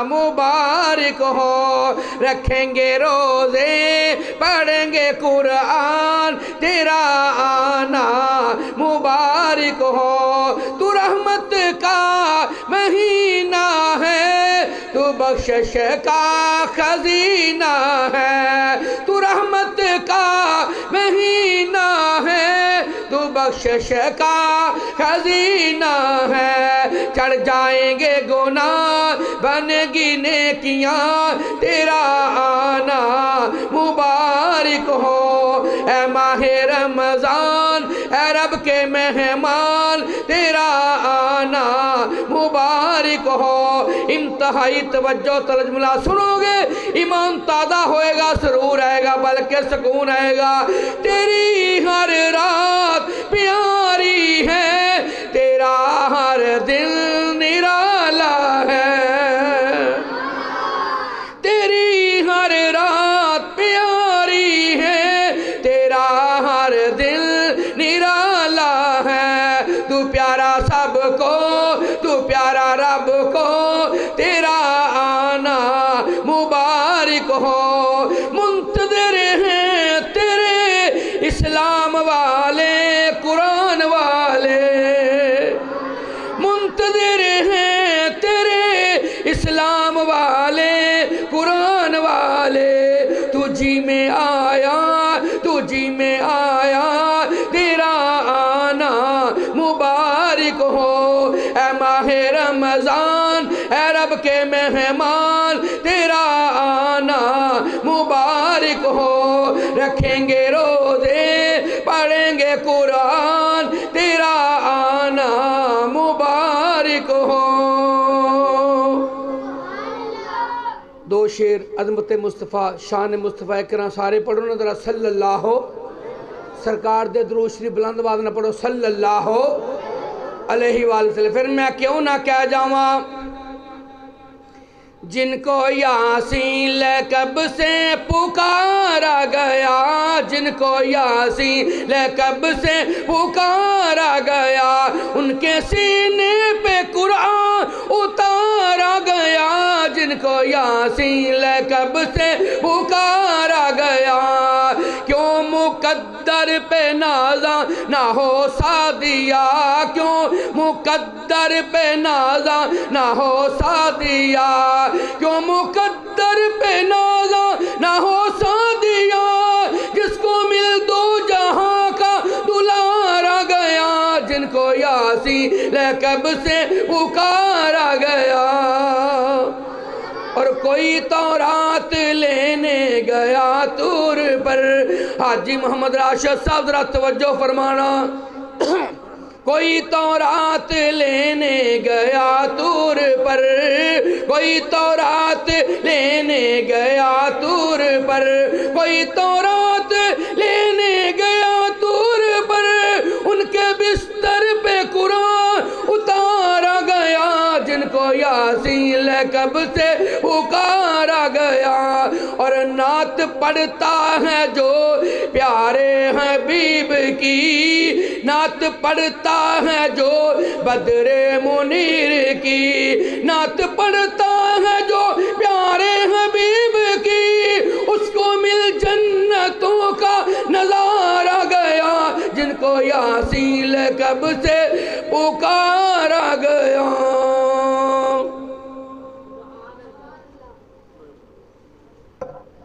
मुबारक हो। रखेंगे रोज़े पढ़ेंगे कुरान तेरा आना मुबारक हो। तू रहमत का महीना है, तू बख्शिश का खजीना है। तू रहमत का महीना है, तू बख्शिश का खजीना है। चढ़ जाएंगे गुनाह बनेगी नेकियां तेरा आना मुबारक हो। ऐ माहे रमजान ऐ रब के मेहमान तेरा आना मुबारक हो। इंतहाई तवज्जो तलजमुला सुनोगे, ईमान ताज़ा होएगा, सुरूर आएगा बल्कि सुकून आएगा। तेरी हर रात प्यारी है, तेरा हर दिल निराला है। तेरी हर रात प्यारी है, तेरा हर दिल निराला है। तू प्यारा सबको, तू प्यारा रब को तेरा आना मुबारक हो। मुंतज़िर हैं तेरे इस्लाम वाले कुरान वाले, मुंतज़िर हैं तेरे इस्लाम वाले कुरान वाले। तुझी में आया, तुझी में आया तेरा आना मुबारक हो। ऐ माहे रमज़ान ऐ रब के मेहमान तेरा आना मुबारक हो। रखेंगे रोज़े पढ़ेंगे कुरान तेरा आना मुबारक हो। दो शेर अज़मत मुस्तफ़ा शान मुस्तफ़ा करम सारे पढ़ो ना ज़रा सल्लल्लाहु। सरकार दे दुरूद शरीफ बुलंद आवाज़ ना पढ़ो सल्लल्लाहु अलैहि वसल्लम। फिर मैं क्यों ना कह जावां, जिनको यासीन लक़ब से पुकारा गया, जिनको यासीन लक़ब से पुकारा गया, उनके सीने पे कुरान उतारा गया। जिनको यासीन लक़ब से पुकारा गया, क्यों मुक़द्दर पे नाज़ा ना हो सादिया, क्यों मुक़द्दर पे नाज़ा ना हो सादिया, क्यों मुक़द्दर पे नाज़ा ना हो सादिया। जिसको मिल दो जहां का दुलारा गया, जिनको यासीन लक़ब से पुकारा गया। और कोई तौरात लेने गया तूर पर, हाजी मोहम्मद राशिद साहब ज़रा तवज्जो फरमाना। कोई तौरात लेने गया तूर पर, कोई तौरात लेने गया तूर पर, कोई तौरात लेने गया तूर पर, उनके बिस्तर पे कुरान उतारा गया। जिनको यासीन लक़ब से पुकारा गया। और नात पढ़ता है जो प्यारे हबीब की, नात पढ़ता है जो बदरे मुनीर की, नात पढ़ता है जो प्यारे हबीब की, उसको मिल जन्नतों का नज़ारा गया। जिनको यासीन लक़ब से